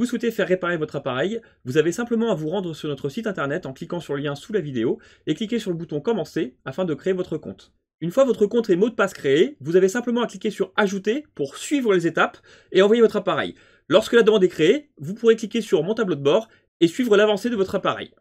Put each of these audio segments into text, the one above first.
vous souhaitez faire réparer votre appareil, vous avez simplement à vous rendre sur notre site internet en cliquant sur le lien sous la vidéo et cliquer sur le bouton Commencer afin de créer votre compte. Une fois votre compte et mot de passe créés, vous avez simplement à cliquer sur Ajouter pour suivre les étapes et envoyer votre appareil. Lorsque la demande est créée, vous pourrez cliquer sur Mon tableau de bord et suivre l'avancée de votre appareil.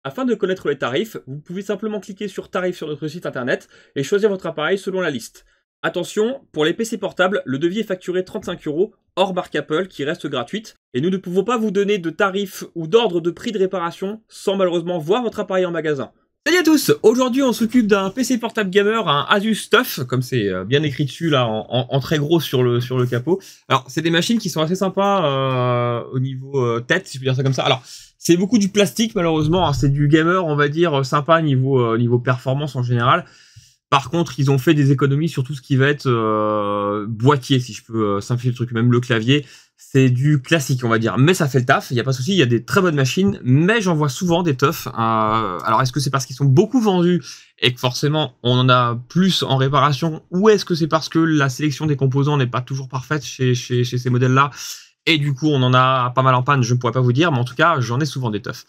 Afin de connaître les tarifs, vous pouvez simplement cliquer sur Tarifs sur notre site internet et choisir votre appareil selon la liste. Attention, pour les PC portables, le devis est facturé 35 € hors marque Apple qui reste gratuite et nous ne pouvons pas vous donner de tarifs ou d'ordre de prix de réparation sans malheureusement voir votre appareil en magasin. Salut à tous, aujourd'hui on s'occupe d'un PC portable gamer, un Asus TUF, comme c'est bien écrit dessus là en très gros sur le capot. Alors c'est des machines qui sont assez sympas au niveau tête, si je peux dire ça comme ça. Alors c'est beaucoup du plastique malheureusement, hein, c'est du gamer on va dire sympa niveau performance en général. Par contre, ils ont fait des économies sur tout ce qui va être boîtier, si je peux simplifier le truc, même le clavier. C'est du classique, on va dire. Mais ça fait le taf, il n'y a pas de souci, il y a des très bonnes machines, mais j'en vois souvent des TUF. Alors, est-ce que c'est parce qu'ils sont beaucoup vendus et que forcément, on en a plus en réparation, ou est-ce que c'est parce que la sélection des composants n'est pas toujours parfaite chez ces modèles-là, et du coup, on en a pas mal en panne, je ne pourrais pas vous dire, mais en tout cas, j'en ai souvent des TUF.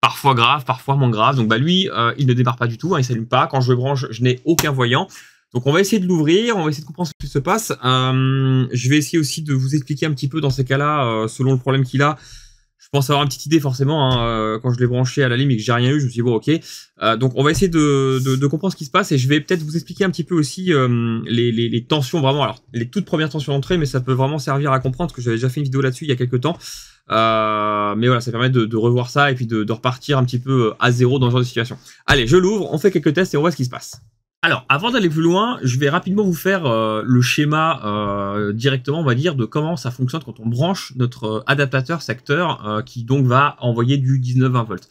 Parfois grave, parfois moins grave. Donc bah lui, il ne démarre pas du tout, hein, il s'allume pas. Quand je le branche, je n'ai aucun voyant. Donc on va essayer de l'ouvrir, on va essayer de comprendre ce qui se passe. Je vais essayer aussi de vous expliquer un petit peu dans ces cas-là, selon le problème qu'il a. Je pense avoir une petite idée forcément. Hein, quand je l'ai branché à la lime et que j'ai rien eu, je me suis dit bon ok. Donc on va essayer de comprendre ce qui se passe et je vais peut-être vous expliquer un petit peu aussi les tensions vraiment. Alors les toutes premières tensions d'entrée, mais ça peut vraiment servir à comprendre parce que j'avais déjà fait une vidéo là-dessus il y a quelques temps. Mais voilà, ça permet de revoir ça et puis de repartir un petit peu à zéro dans ce genre de situation. Allez, je l'ouvre, on fait quelques tests et on voit ce qui se passe. Alors, avant d'aller plus loin, je vais rapidement vous faire le schéma directement, on va dire, de comment ça fonctionne quand on branche notre adaptateur secteur qui donc va envoyer du 19-20 volts.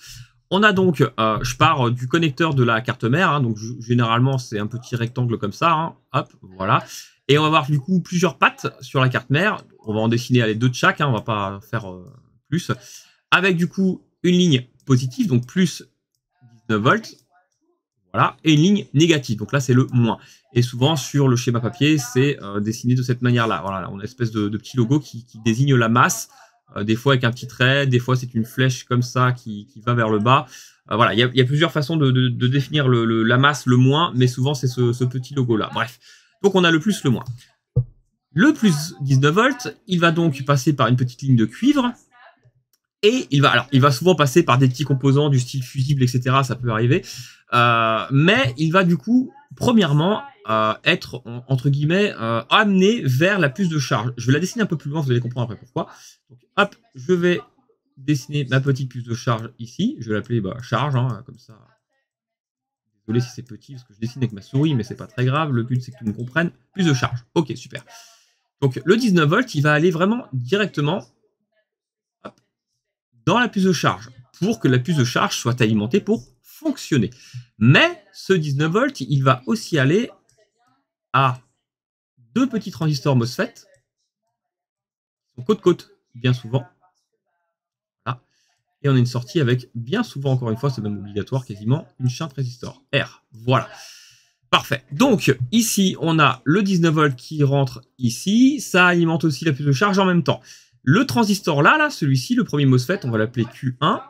On a donc, je pars du connecteur de la carte mère, hein, donc généralement c'est un petit rectangle comme ça, hein, hop, voilà. Et on va avoir du coup plusieurs pattes sur la carte mère. On va en dessiner les deux de chaque, hein, on va pas faire plus. Avec du coup une ligne positive, donc plus 19 volts. Voilà, et une ligne négative, donc là c'est le moins. Et souvent sur le schéma papier, c'est dessiné de cette manière-là. Voilà, on a une espèce de petit logo qui désigne la masse, des fois avec un petit trait, des fois c'est une flèche comme ça qui va vers le bas. Voilà, il y a plusieurs façons de définir la masse, le moins, mais souvent c'est ce petit logo-là. Bref, donc on a le plus, le moins. Le plus 19 volts, il va donc passer par une petite ligne de cuivre. Et il va souvent passer par des petits composants du style fusible, etc. Ça peut arriver. Mais il va du coup, premièrement, être, entre guillemets, amené vers la puce de charge. Je vais la dessiner un peu plus loin, vous allez comprendre après pourquoi. Donc, hop, je vais dessiner ma petite puce de charge ici. Je vais l'appeler charge, hein, comme ça. Désolé si c'est petit, parce que je dessine avec ma souris, mais c'est pas très grave. Le but, c'est que tout le monde comprenne. Puce de charge. Ok, super. Donc, le 19 volts, il va aller vraiment directement dans la puce de charge, pour que la puce de charge soit alimentée pour fonctionner. Mais ce 19 volts, il va aussi aller à deux petits transistors MOSFET, qui sont côte-côte, bien souvent. Voilà. Et on a une sortie avec, bien souvent, encore une fois, c'est même obligatoire, quasiment, une shunt résistor R. Voilà. Parfait. Donc, ici, on a le 19 volts qui rentre ici. Ça alimente aussi la puce de charge en même temps. Le transistor là, celui-ci, le premier MOSFET, on va l'appeler Q1,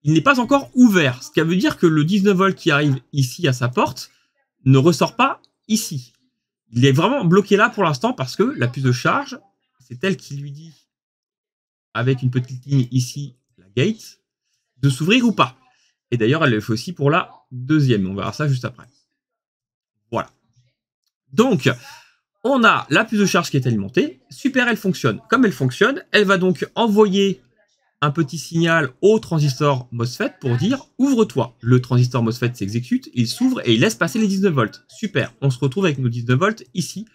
il n'est pas encore ouvert. Ce qui veut dire que le 19 volts qui arrive ici à sa porte ne ressort pas ici. Il est vraiment bloqué là pour l'instant parce que la puce de charge, c'est elle qui lui dit, avec une petite ligne ici, la gate, de s'ouvrir ou pas. Et d'ailleurs, elle le fait aussi pour la deuxième. On verra ça juste après. Voilà. Donc, on a la puce de charge qui est alimentée. Super, elle fonctionne. Comme elle fonctionne, elle va donc envoyer un petit signal au transistor MOSFET pour dire « Ouvre-toi ». Le transistor MOSFET s'exécute, il s'ouvre et il laisse passer les 19 volts. Super, on se retrouve avec nos 19 volts ici,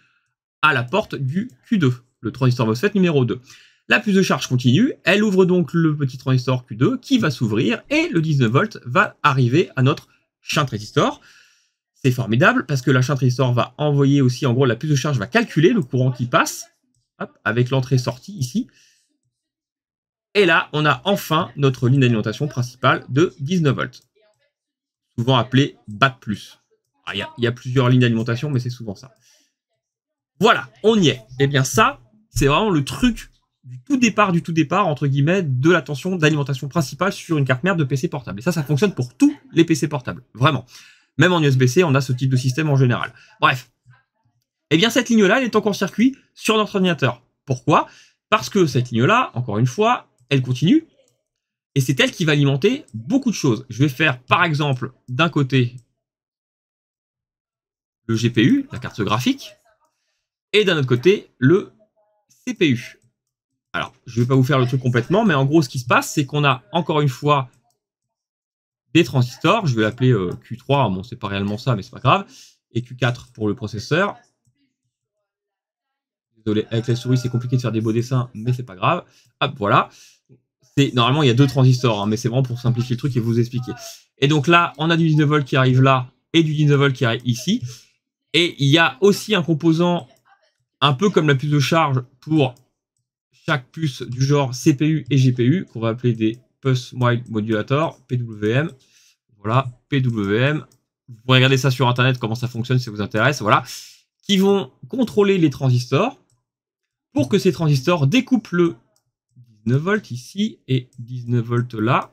à la porte du Q2, le transistor MOSFET numéro 2. La puce de charge continue, elle ouvre donc le petit transistor Q2 qui va s'ouvrir et le 19 volts va arriver à notre shunt résistor. C'est formidable parce que la shunt résistor va envoyer aussi, en gros, la puce de charge va calculer le courant qui passe, hop, avec l'entrée-sortie ici. Et là, on a enfin notre ligne d'alimentation principale de 19 volts, souvent appelée BAT+. Il y a plusieurs lignes d'alimentation, mais c'est souvent ça. Voilà, on y est. Et bien ça, c'est vraiment le truc du tout départ, entre guillemets, de la tension d'alimentation principale sur une carte mère de PC portable. Et ça fonctionne pour tous les PC portables, vraiment. Même en USB-C, on a ce type de système en général. Bref. Eh bien, cette ligne-là, elle est en court-circuit sur notre ordinateur. Pourquoi? Parce que cette ligne-là, encore une fois, elle continue. Et c'est elle qui va alimenter beaucoup de choses. Je vais faire, par exemple, d'un côté, le GPU, la carte graphique, et d'un autre côté, le CPU. Alors, je ne vais pas vous faire le truc complètement, mais en gros, ce qui se passe, c'est qu'on a, encore une fois, des transistors. Je vais l'appeler Q3. Bon, c'est pas réellement ça, mais c'est pas grave. Et Q4 pour le processeur. Désolé, avec la souris, c'est compliqué de faire des beaux dessins, mais c'est pas grave. Hop, voilà. Normalement, il y a 2 transistors, hein, mais c'est vraiment pour simplifier le truc et vous expliquer. Et donc là, on a du 19 volts qui arrive là, et du 19 volts qui arrive ici. Et il y a aussi un composant, un peu comme la puce de charge, pour chaque puce du genre CPU et GPU, qu'on va appeler des Pulse Wide Modulators, PWM. Voilà, PWM. Vous pourrez regarder ça sur Internet, comment ça fonctionne, si ça vous intéresse. Voilà. Qui vont contrôler les transistors, pour que ces transistors découpent le 19 volts ici et 19 volts là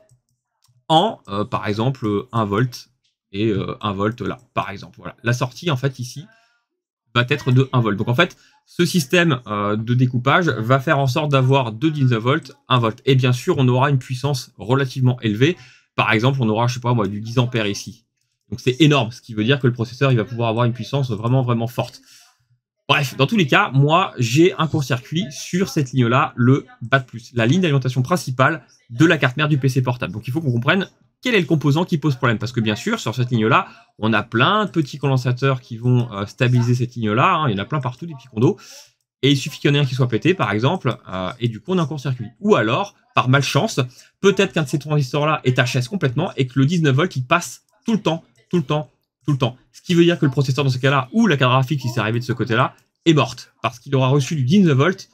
en, par exemple, 1 volt et 1 volt là, par exemple. Voilà. La sortie, en fait, ici, va être de 1 volt. Donc, en fait, ce système de découpage va faire en sorte d'avoir de 19 volts 1 volt. Et bien sûr, on aura une puissance relativement élevée. Par exemple, on aura, je sais pas moi, du 10 ampères ici. Donc, c'est énorme, ce qui veut dire que le processeur, il va pouvoir avoir une puissance vraiment, vraiment forte. Bref, dans tous les cas, moi, j'ai un court-circuit sur cette ligne-là, le BAT+, la ligne d'alimentation principale de la carte mère du PC portable. Donc, il faut qu'on comprenne quel est le composant qui pose problème. Parce que, bien sûr, sur cette ligne-là, on a plein de petits condensateurs qui vont stabiliser cette ligne-là. Hein. Il y en a plein partout, des petits condos. Et il suffit qu'il y en ait un qui soit pété, par exemple, et du coup, on a un court-circuit. Ou alors, par malchance, peut-être qu'un de ces transistors-là est HS complètement et que le 19 volts, il passe tout le temps. Ce qui veut dire que le processeur dans ce cas-là, ou la carte graphique qui s'est arrivée de ce côté-là, est morte. Parce qu'il aura reçu du 19 volts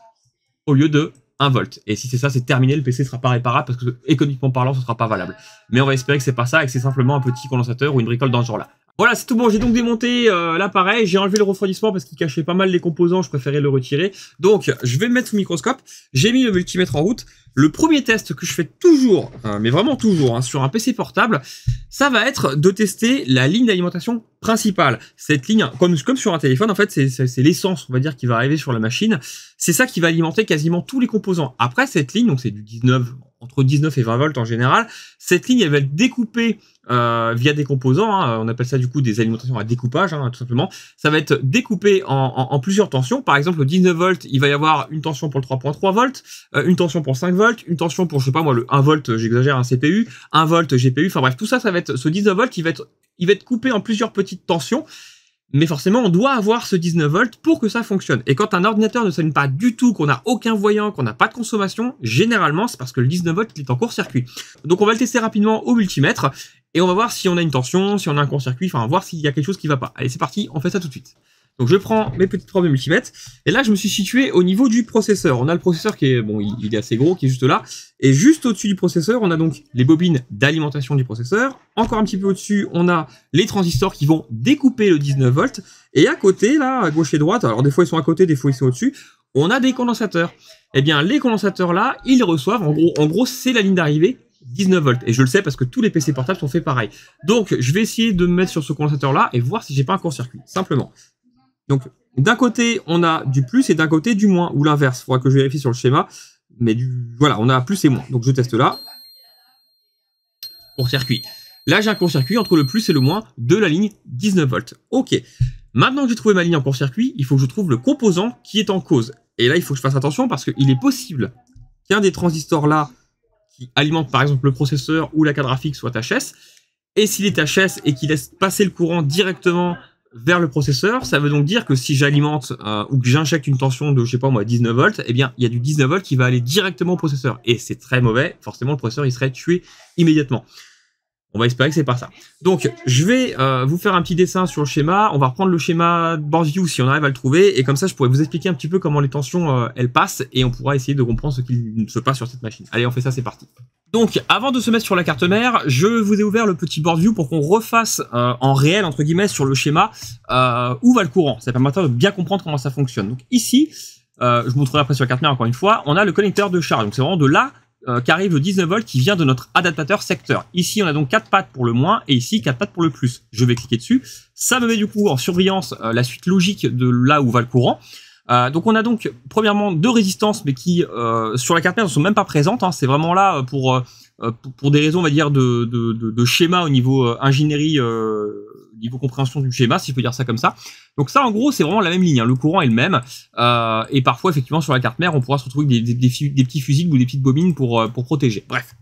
au lieu de 1 volt. Et si c'est ça, c'est terminé, le PC ne sera pas réparable parce que économiquement parlant, ce ne sera pas valable. Mais on va espérer que c'est pas ça et que c'est simplement un petit condensateur ou une bricole dans ce genre-là. Voilà, c'est tout bon. J'ai donc démonté l'appareil. J'ai enlevé le refroidissement parce qu'il cachait pas mal les composants. Je préférais le retirer. Donc, je vais le mettre sous microscope. J'ai mis le multimètre en route. Le premier test que je fais toujours, mais vraiment toujours, hein, sur un PC portable, ça va être de tester la ligne d'alimentation principale. Cette ligne, comme sur un téléphone, en fait, c'est l'essence, on va dire, qui va arriver sur la machine. C'est ça qui va alimenter quasiment tous les composants. Après, cette ligne, donc c'est du 19, entre 19 et 20 volts en général, cette ligne, elle va être découpée via des composants, hein, on appelle ça du coup des alimentations à découpage, hein, tout simplement. Ça va être découpé en plusieurs tensions. Par exemple, le 19 volts, il va y avoir une tension pour le 3.3 volts, une tension pour le 5 volts, une tension pour, je sais pas moi, le 1 volt, j'exagère, un CPU, 1 volt GPU, enfin bref, tout ça, ça va être, ce 19 volts, il va être coupé en plusieurs petites tensions. Mais forcément, on doit avoir ce 19 volts pour que ça fonctionne. Et quand un ordinateur ne s'allume pas du tout, qu'on n'a aucun voyant, qu'on n'a pas de consommation, généralement, c'est parce que le 19 volts il est en court-circuit. Donc on va le tester rapidement au multimètre, et on va voir si on a une tension, si on a un court-circuit, enfin voir s'il y a quelque chose qui va pas. Allez, c'est parti, on fait ça tout de suite. Donc je prends mes petites probes de multimètre, et là je me suis situé au niveau du processeur. On a le processeur qui est, bon, il est assez gros, qui est juste là, et juste au-dessus du processeur, on a donc les bobines d'alimentation du processeur. Encore un petit peu au-dessus, on a les transistors qui vont découper le 19 volts, et à côté, là, à gauche et droite, alors des fois ils sont à côté, des fois ils sont au-dessus, on a des condensateurs. Eh bien, les condensateurs là, ils reçoivent, en gros c'est la ligne d'arrivée, 19 volts. Et je le sais parce que tous les PC portables sont faits pareil. Donc, je vais essayer de me mettre sur ce condensateur là, et voir si j'ai pas un court-circuit, simplement. Donc, d'un côté, on a du plus et d'un côté, du moins, ou l'inverse. Il faudra que je vérifie sur le schéma. Mais voilà, on a plus et moins. Donc, je teste là. Court-circuit. Là, j'ai un court-circuit entre le plus et le moins de la ligne 19 volts. Ok. Maintenant que j'ai trouvé ma ligne en court-circuit, il faut que je trouve le composant qui est en cause. Et là, il faut que je fasse attention parce qu'il est possible qu'un des transistors là, qui alimente par exemple le processeur ou la carte graphique, soit HS. Et s'il est HS et qu'il laisse passer le courant directement vers le processeur, ça veut donc dire que si j'alimente ou que j'injecte une tension de, je sais pas moi, 19 volts, eh bien, il y a du 19 volts qui va aller directement au processeur. Et c'est très mauvais. Forcément, le processeur, il serait tué immédiatement. On va espérer que c'est pas ça. Donc, je vais vous faire un petit dessin sur le schéma. On va reprendre le schéma board view si on arrive à le trouver. Et comme ça, je pourrais vous expliquer un petit peu comment les tensions, elles passent. Et on pourra essayer de comprendre ce qu'il se passe sur cette machine. Allez, on fait ça, c'est parti. Donc, avant de se mettre sur la carte mère, je vous ai ouvert le petit board view pour qu'on refasse en réel, entre guillemets, sur le schéma où va le courant. Ça permettra de bien comprendre comment ça fonctionne. Donc ici, je vous montrerai après sur la carte mère encore une fois, on a le connecteur de charge. Donc c'est vraiment de là qu'arrive le 19 volts qui vient de notre adaptateur secteur. Ici on a donc 4 pattes pour le moins et ici 4 pattes pour le plus. Je vais cliquer dessus. Ça me met du coup en surbrillance la suite logique de là où va le courant. Donc on a donc premièrement 2 résistances mais qui sur la carte mère ne sont même pas présentes. Hein. C'est vraiment là pour des raisons on va dire de schéma au niveau ingénierie, niveau compréhension du schéma si je peux dire ça comme ça. Donc ça en gros c'est vraiment la même ligne, hein. Le courant est le même et parfois effectivement sur la carte mère on pourra se retrouver avec des petits fusibles ou des petites bobines pour protéger. Bref,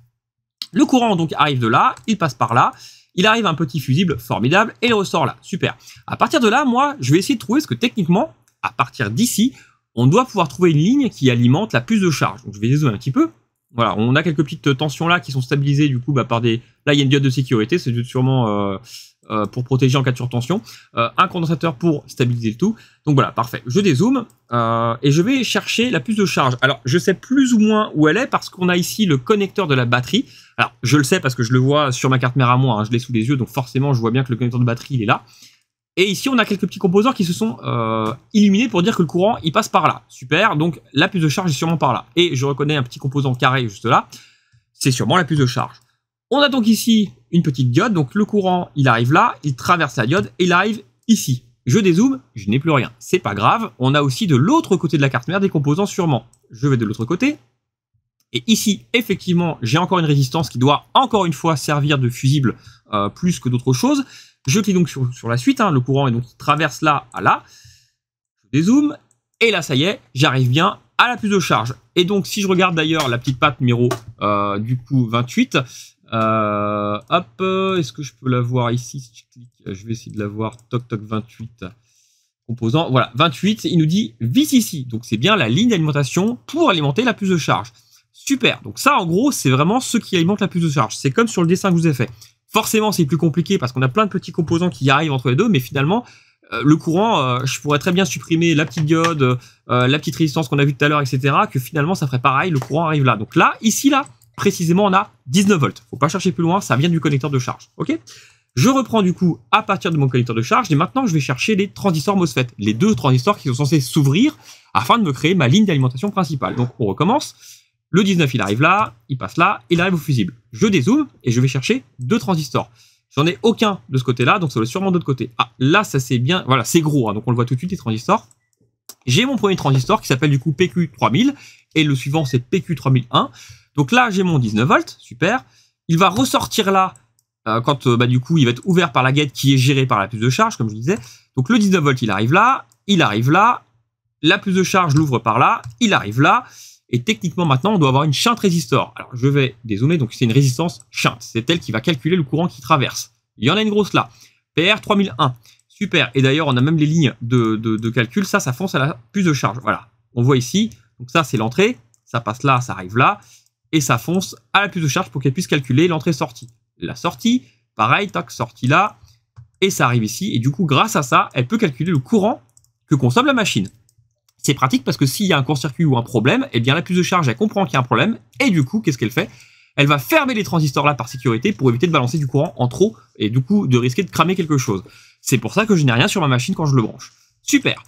le courant donc arrive de là, il passe par là. Il arrive à un petit fusible formidable et il ressort là, super. À partir de là moi je vais essayer de trouver ce que techniquement à partir d'ici, on doit pouvoir trouver une ligne qui alimente la puce de charge. Donc je vais dézoomer un petit peu. Voilà, on a quelques petites tensions là qui sont stabilisées du coup par des... Là il y a une diode de sécurité, c'est sûrement pour protéger en cas de surtension. Un condensateur pour stabiliser le tout. Donc voilà, parfait. Je dézoome et je vais chercher la puce de charge. Alors je sais plus ou moins où elle est parce qu'on a ici le connecteur de la batterie. Alors je le sais parce que je le vois sur ma carte mère à moi, hein, je l'ai sous les yeux, donc forcément je vois bien que le connecteur de batterie il est là. Et ici, on a quelques petits composants qui se sont illuminés pour dire que le courant, il passe par là. Super, donc la puce de charge est sûrement par là. Et je reconnais un petit composant carré juste là. C'est sûrement la puce de charge. On a donc ici une petite diode. Donc le courant, il arrive là, il traverse la diode et il arrive ici. Je dézoome, je n'ai plus rien. C'est pas grave. On a aussi de l'autre côté de la carte mère des composants sûrement. Je vais de l'autre côté. Et ici, effectivement, j'ai encore une résistance qui doit encore une fois servir de fusible plus que d'autres choses. Je clique donc sur la suite, hein, le courant est donc il traverse là à là. Je dézoome, et là ça y est, j'arrive bien à la puce de charge. Et donc si je regarde d'ailleurs la petite patte numéro du coup 28, hop, est-ce que je peux la voir ici si je clique, je vais essayer de la voir, toc toc 28 composants, voilà, 28, il nous dit VCC, donc c'est bien la ligne d'alimentation pour alimenter la puce de charge. Super, donc ça en gros c'est vraiment ce qui alimente la puce de charge, c'est comme sur le dessin que je vous ai fait. Forcément, c'est plus compliqué parce qu'on a plein de petits composants qui arrivent entre les deux, mais finalement, le courant, je pourrais très bien supprimer la petite diode, la petite résistance qu'on a vue tout à l'heure, etc., que finalement, ça ferait pareil, le courant arrive là. Donc là, ici, là, précisément, on a 19 volts. Faut pas chercher plus loin, ça vient du connecteur de charge, ok? Je reprends du coup à partir de mon connecteur de charge, et maintenant, je vais chercher les transistors MOSFET, les 2 transistors qui sont censés s'ouvrir afin de me créer ma ligne d'alimentation principale. Donc, on recommence. Le 19, il arrive là, il passe là, il arrive au fusible. Je dézoome et je vais chercher 2 transistors. J'en ai aucun de ce côté-là, donc ça doit être sûrement de l'autre côté. Ah, là, ça c'est bien, voilà, c'est gros, hein, donc on le voit tout de suite, les transistors. J'ai mon premier transistor qui s'appelle du coup PQ3000, et le suivant c'est PQ3001. Donc là, j'ai mon 19 volts, super. Il va ressortir là, quand du coup, il va être ouvert par la guette qui est gérée par la puce de charge, comme je disais. Donc le 19 volts, il arrive là, la puce de charge l'ouvre par là, il arrive là. Et techniquement, maintenant, on doit avoir une shunt résistor. Alors, je vais dézoomer. Donc, c'est une résistance shunt. C'est elle qui va calculer le courant qui traverse. Il y en a une grosse là. PR3001. Super. Et d'ailleurs, on a même les lignes de calcul. Ça fonce à la puce de charge. Voilà. On voit ici. Donc, ça, c'est l'entrée. Ça passe là, ça arrive là. Et ça fonce à la puce de charge pour qu'elle puisse calculer l'entrée-sortie. La sortie, pareil, tac, sortie là. Et ça arrive ici. Et du coup, grâce à ça, elle peut calculer le courant que consomme la machine. C'est pratique parce que s'il y a un court-circuit ou un problème, eh bien la puce de charge, elle comprend qu'il y a un problème, et du coup, qu'est-ce qu'elle fait? Elle va fermer les transistors là par sécurité pour éviter de balancer du courant en trop, et du coup, de risquer de cramer quelque chose. C'est pour ça que je n'ai rien sur ma machine quand je le branche. Super.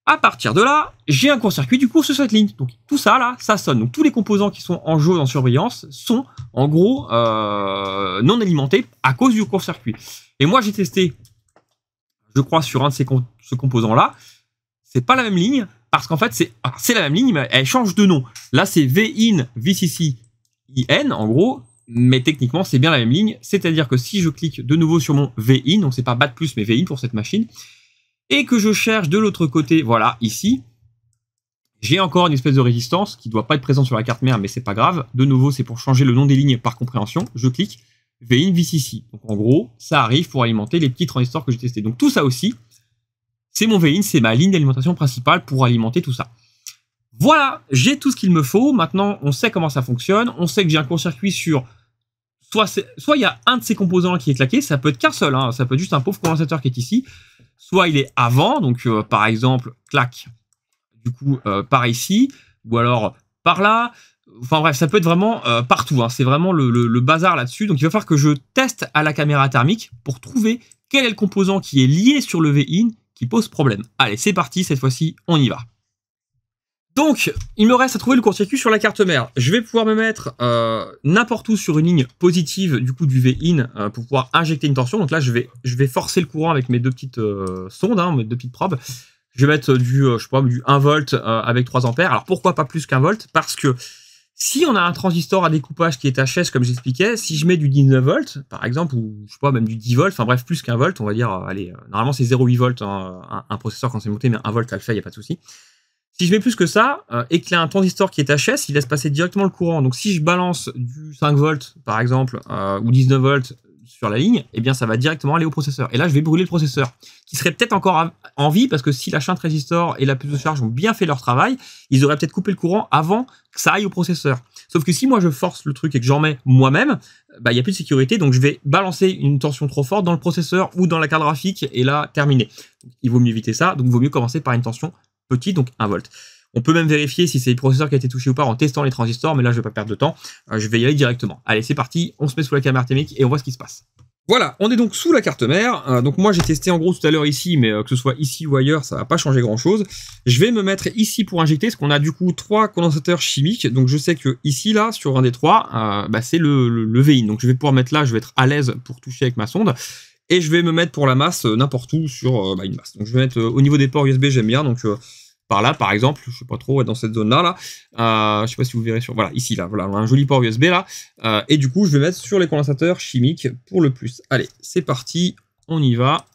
À partir de là, j'ai un court-circuit du coup sur cette ligne. Donc tout ça là, ça sonne. Donc tous les composants qui sont en jaune en surbrillance sont en gros non alimentés à cause du court-circuit. Et moi j'ai testé, je crois, sur un de ce composant là, c'est pas la même ligne. Parce qu'en fait, c'est la même ligne, mais elle change de nom. Là, c'est VIN, VCC, IN, en gros. Mais techniquement, c'est bien la même ligne. C'est-à-dire que si je clique de nouveau sur mon VIN, donc c'est pas BAT+, mais VIN pour cette machine, et que je cherche de l'autre côté, voilà, ici, j'ai encore une espèce de résistance qui doit pas être présente sur la carte mère, mais c'est pas grave. De nouveau, c'est pour changer le nom des lignes par compréhension. Je clique VIN, VCC. Donc en gros, ça arrive pour alimenter les petits transistors que j'ai testés. Donc tout ça aussi, c'est mon VIN, c'est ma ligne d'alimentation principale pour alimenter tout ça. Voilà, j'ai tout ce qu'il me faut. Maintenant, on sait comment ça fonctionne. On sait que j'ai un court-circuit sur... Soit il y a un de ces composants qui est claqué, ça peut être qu'un seul, hein, ça peut être juste un pauvre condensateur qui est ici. Soit il est avant, donc par exemple, clac, du coup, par ici, ou alors par là. Enfin bref, ça peut être vraiment partout, hein. C'est vraiment le bazar là-dessus. Donc il va falloir que je teste à la caméra thermique pour trouver quel est le composant qui est lié sur le VIN qui pose problème. Allez, c'est parti, cette fois-ci, on y va. Donc, il me reste à trouver le court-circuit sur la carte mère. Je vais pouvoir me mettre n'importe où sur une ligne positive du coup du V-in pour pouvoir injecter une tension. Donc là, je vais forcer le courant avec mes deux petites sondes, hein, mes deux petites probes. Je vais mettre du 1 volt avec 3 ampères. Alors pourquoi pas plus qu'un volt? Parce que si on a un transistor à découpage qui est HS, comme j'expliquais, si je mets du 19 volts, par exemple, ou je sais pas, même du 10 volts, enfin bref, plus qu'un volt, on va dire, allez, normalement c'est 0,8 volts un processeur quand c'est monté, mais 1 volt ça le fait, il n'y a pas de souci. Si je mets plus que ça, et qu'il y a un transistor qui est HS, il laisse passer directement le courant. Donc si je balance du 5 volts, par exemple, ou 19 volts sur la ligne, eh bien ça va directement aller au processeur. Et là, je vais brûler le processeur, qui serait peut-être encore en vie, parce que si la shunt résistor et la puce de charge ont bien fait leur travail, ils auraient peut-être coupé le courant avant que ça aille au processeur. Sauf que si moi je force le truc et que j'en mets moi-même, bah, il n'y a plus de sécurité, donc je vais balancer une tension trop forte dans le processeur ou dans la carte graphique, et là, terminé. Il vaut mieux éviter ça, donc il vaut mieux commencer par une tension petit, donc 1 volt. On peut même vérifier si c'est le processeur qui a été touché ou pas en testant les transistors, mais là je vais pas perdre de temps, je vais y aller directement. Allez, c'est parti, on se met sous la caméra thermique et on voit ce qui se passe. Voilà, on est donc sous la carte mère. Donc moi j'ai testé en gros tout à l'heure ici, mais que ce soit ici ou ailleurs, ça va pas changer grand chose. Je vais me mettre ici pour injecter, parce qu'on a du coup 3 condensateurs chimiques. Donc je sais que ici là, sur un des 3, c'est le V-in. Donc je vais pouvoir mettre là, je vais être à l'aise pour toucher avec ma sonde. Et je vais me mettre pour la masse n'importe où sur une masse. Donc je vais mettre au niveau des ports USB, j'aime bien. Donc par là, par exemple, je sais pas trop, dans cette zone-là, je sais pas si vous verrez sur, voilà, ici, là, voilà, on a un joli port USB là. Et du coup, je vais mettre sur les condensateurs chimiques pour le plus. Allez, c'est parti, on y va.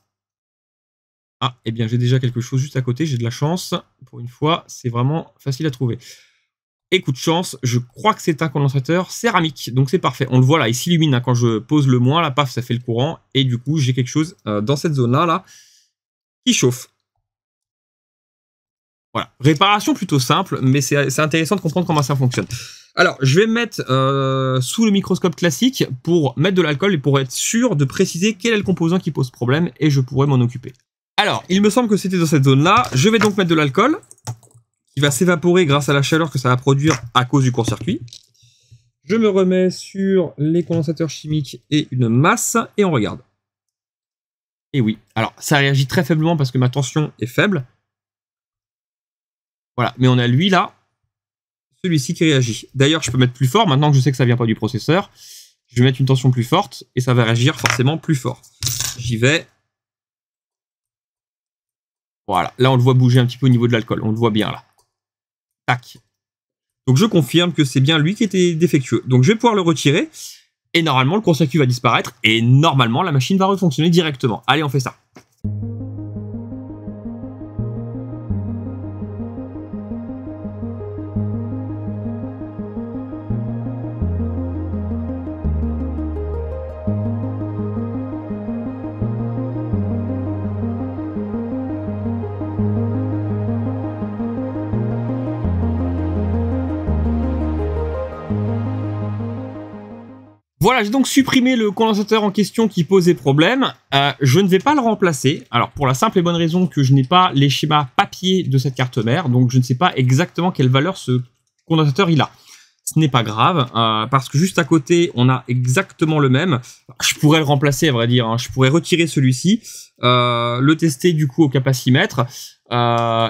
Ah, et bien j'ai déjà quelque chose juste à côté, j'ai de la chance. Pour une fois, c'est vraiment facile à trouver. Et coup de chance, je crois que c'est un condensateur céramique, donc c'est parfait. On le voit là, il s'illumine hein, quand je pose le moins, là, paf, ça fait le courant, et du coup, j'ai quelque chose dans cette zone-là, là, qui chauffe. Voilà, réparation plutôt simple, mais c'est intéressant de comprendre comment ça fonctionne. Alors, je vais me mettre sous le microscope classique pour mettre de l'alcool et pour être sûr de préciser quel est le composant qui pose problème, et je pourrais m'en occuper. Alors, il me semble que c'était dans cette zone-là, je vais donc mettre de l'alcool, qui va s'évaporer grâce à la chaleur que ça va produire à cause du court-circuit. Je me remets sur les condensateurs chimiques et une masse, et on regarde. Et oui, alors ça réagit très faiblement parce que ma tension est faible. Voilà, mais on a lui là, celui-ci qui réagit. D'ailleurs, je peux mettre plus fort, maintenant que je sais que ça vient pas du processeur. Je vais mettre une tension plus forte, et ça va réagir forcément plus fort. J'y vais. Voilà, là on le voit bouger un petit peu au niveau de l'alcool, on le voit bien là. Tac. Donc je confirme que c'est bien lui qui était défectueux. Donc je vais pouvoir le retirer, et normalement le court-circuit va disparaître, et normalement la machine va refonctionner directement. Allez, on fait ça. Voilà, j'ai donc supprimé le condensateur en question qui posait problème. Je ne vais pas le remplacer. Alors, pour la simple et bonne raison que je n'ai pas les schémas papier de cette carte mère, donc je ne sais pas exactement quelle valeur ce condensateur il a. Ce n'est pas grave, parce que juste à côté, on a exactement le même. Je pourrais le remplacer, à vrai dire. Hein. Je pourrais retirer celui-ci, le tester du coup au capacimètre,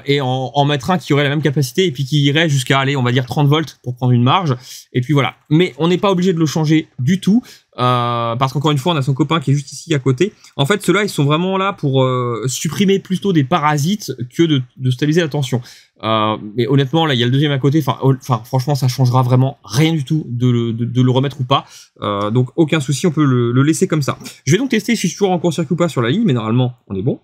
et en mettre un qui aurait la même capacité et puis qui irait jusqu'à, aller, on va dire 30 volts pour prendre une marge. Et puis voilà. Mais on n'est pas obligé de le changer du tout, parce qu'encore une fois, on a son copain qui est juste ici à côté. En fait, ceux-là, ils sont vraiment là pour supprimer plutôt des parasites que de stabiliser la tension. Mais honnêtement, là, il y a le deuxième à côté. Enfin, franchement, ça changera vraiment rien du tout de le remettre ou pas. Donc, aucun souci, on peut le laisser comme ça. Je vais donc tester si je suis toujours en court-circuit ou pas sur la ligne, mais normalement, on est bon.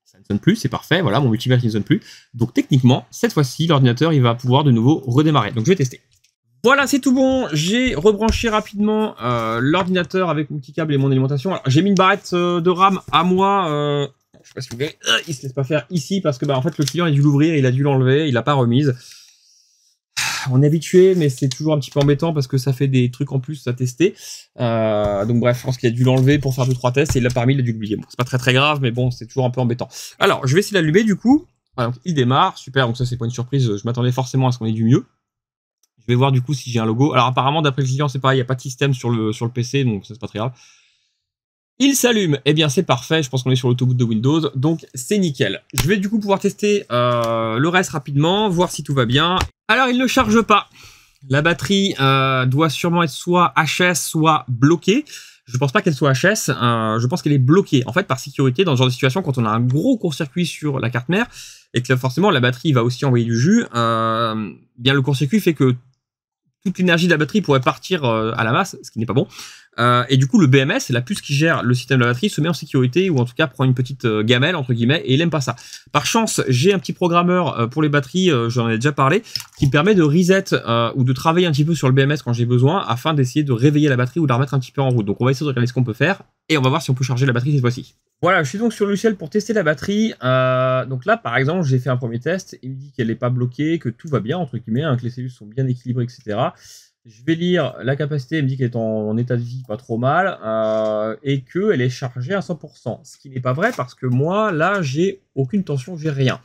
Ça ne sonne plus, c'est parfait. Voilà, mon multivers ne sonne plus. Donc, techniquement, cette fois-ci, l'ordinateur, il va pouvoir de nouveau redémarrer. Donc, je vais tester. Voilà, c'est tout bon. J'ai rebranché rapidement l'ordinateur avec mon petit câble et mon alimentation. Alors, j'ai mis une barrette de RAM à moi. Je sais pas si vous voyez, il se laisse pas faire ici parce que en fait le client a dû l'ouvrir, il a dû l'enlever, il l'a pas remise. On est habitué, mais c'est toujours un petit peu embêtant parce que ça fait des trucs en plus à tester. Donc bref, je pense qu'il a dû l'enlever pour faire 2-3 tests et il l'a pas remis, il a dû l'oublier. Bon, c'est pas très grave, mais bon, c'est toujours un peu embêtant. Alors, je vais essayer d'allumer du coup. Voilà, donc il démarre, super. Donc ça c'est pas une surprise, je m'attendais forcément à ce qu'on ait du mieux. Je vais voir du coup si j'ai un logo. Alors apparemment d'après le client c'est pareil, il n'y a pas de système sur le PC, donc ça c'est pas très grave. Il s'allume, eh bien c'est parfait, je pense qu'on est sur l'autoboot de Windows, donc c'est nickel. Je vais du coup pouvoir tester le reste rapidement, voir si tout va bien. Alors il ne charge pas. La batterie doit sûrement être soit HS, soit bloquée. Je pense pas qu'elle soit HS, je pense qu'elle est bloquée. En fait, par sécurité, dans ce genre de situation, quand on a un gros court-circuit sur la carte mère, et que forcément la batterie va aussi envoyer du jus, bien le court-circuit fait que toute l'énergie de la batterie pourrait partir à la masse, ce qui n'est pas bon. Et du coup, le BMS, la puce qui gère le système de la batterie, se met en sécurité, ou en tout cas prend une petite gamelle, entre guillemets, et il aime pas ça. Par chance, j'ai un petit programmeur pour les batteries, j'en ai déjà parlé, qui permet de reset ou de travailler un petit peu sur le BMS quand j'ai besoin, afin d'essayer de réveiller la batterie ou de la remettre un petit peu en route. Donc on va essayer de regarder ce qu'on peut faire, et on va voir si on peut charger la batterie cette fois-ci. Voilà, je suis donc sur le logiciel pour tester la batterie. Donc là, par exemple, j'ai fait un premier test, il me dit qu'elle n'est pas bloquée, que tout va bien, entre guillemets, hein, que les cellules sont bien équilibrées, etc. Je vais lire la capacité, elle me dit qu'elle est en état de vie pas trop mal et qu'elle est chargée à 100%. Ce qui n'est pas vrai parce que moi, là, j'ai aucune tension, j'ai rien.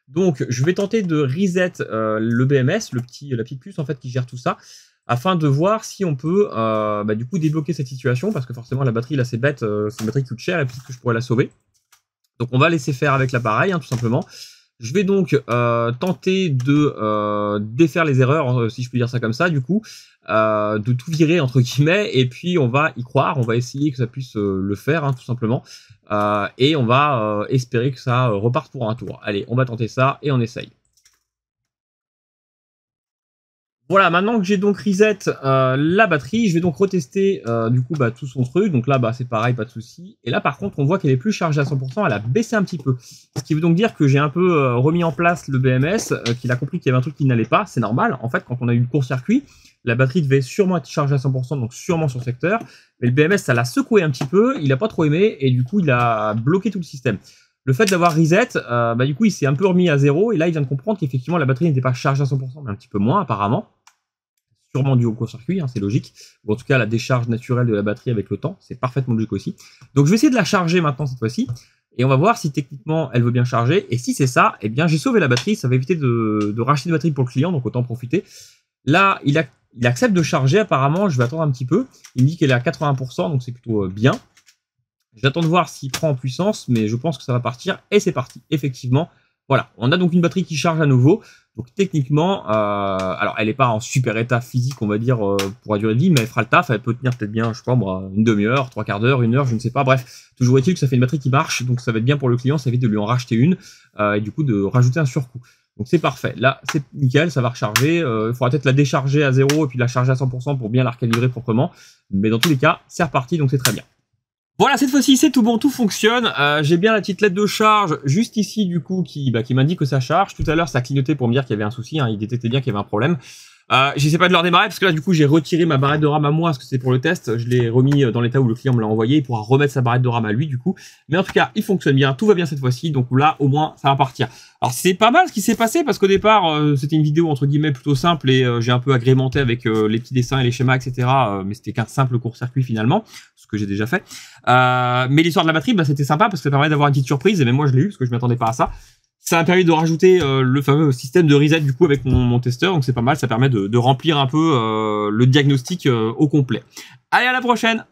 Donc, je vais tenter de reset le BMS, la petite puce en fait qui gère tout ça, afin de voir si on peut du coup débloquer cette situation parce que forcément la batterie là c'est bête, c'est une batterie qui coûte cher et peut-être que je pourrais la sauver. Donc, on va laisser faire avec l'appareil, hein, tout simplement. Je vais donc tenter de défaire les erreurs, si je peux dire ça comme ça, du coup, de tout virer entre guillemets, et puis on va y croire, on va essayer que ça puisse le faire, hein, tout simplement, et on va espérer que ça reparte pour un tour. Allez, on va tenter ça et on essaye. Voilà, maintenant que j'ai donc reset la batterie, je vais donc retester du coup tout son truc. Donc là, c'est pareil, pas de souci. Et là, par contre, on voit qu'elle est plus chargée à 100%, elle a baissé un petit peu. Ce qui veut donc dire que j'ai un peu remis en place le BMS, qu'il a compris qu'il y avait un truc qui n'allait pas. C'est normal. En fait, quand on a eu le court-circuit, la batterie devait sûrement être chargée à 100%, donc sûrement sur secteur. Mais le BMS, ça l'a secoué un petit peu, il n'a pas trop aimé, et du coup, il a bloqué tout le système. Le fait d'avoir reset, du coup, il s'est un peu remis à zéro, et là, il vient de comprendre qu'effectivement, la batterie n'était pas chargée à 100%, mais un petit peu moins, apparemment. Sûrement dû au court-circuit, hein, c'est logique. Ou en tout cas, la décharge naturelle de la batterie avec le temps, c'est parfaitement logique aussi. Donc, je vais essayer de la charger maintenant, cette fois-ci. Et on va voir si techniquement, elle veut bien charger. Et si c'est ça, eh bien, j'ai sauvé la batterie. Ça va éviter de racheter une batterie pour le client, donc autant en profiter. Là, il accepte de charger, apparemment. Je vais attendre un petit peu. Il me dit qu'elle est à 80%, donc c'est plutôt bien. J'attends de voir s'il prend en puissance, mais je pense que ça va partir. Et c'est parti, effectivement. Voilà, on a donc une batterie qui charge à nouveau. Donc techniquement, alors elle n'est pas en super état physique, on va dire, pour la durée de vie, mais elle fera le taf, elle peut tenir peut-être bien, je sais pas moi, une demi-heure, 3/4 d'heure, 1 heure, je ne sais pas, bref. Toujours est-il que ça fait une batterie qui marche, donc ça va être bien pour le client, ça évite de lui en racheter une, et du coup de rajouter un surcoût. Donc c'est parfait, là c'est nickel, ça va recharger, il faudra peut-être la décharger à 0 et puis la charger à 100% pour bien la recalibrer proprement, mais dans tous les cas, c'est reparti, donc c'est très bien. Voilà, cette fois-ci, c'est tout bon, tout fonctionne. J'ai bien la petite lettre de charge juste ici, du coup, qui m'indique que ça charge. Tout à l'heure, ça clignotait pour me dire qu'il y avait un souci, hein, il détectait bien qu'il y avait un problème. J'essaie pas de le redémarrer parce que là, du coup, j'ai retiré ma barrette de RAM à moi parce que c'est pour le test. Je l'ai remis dans l'état où le client me l'a envoyé. Il pourra remettre sa barrette de RAM à lui, du coup. Mais en tout cas, il fonctionne bien, tout va bien cette fois-ci. Donc là, au moins, ça va partir. Alors, c'est pas mal ce qui s'est passé parce qu'au départ, c'était une vidéo entre guillemets plutôt simple et j'ai un peu agrémenté avec les petits dessins et les schémas, etc. Mais c'était qu'un simple court-circuit finalement, ce que j'ai déjà fait. Mais l'histoire de la batterie, c'était sympa parce que ça permet d'avoir une petite surprise. Et même moi, je l'ai eu parce que je m'attendais pas à ça. Ça m'a permis de rajouter le fameux système de reset du coup avec mon testeur, donc c'est pas mal, ça permet de remplir un peu le diagnostic au complet. Allez, à la prochaine!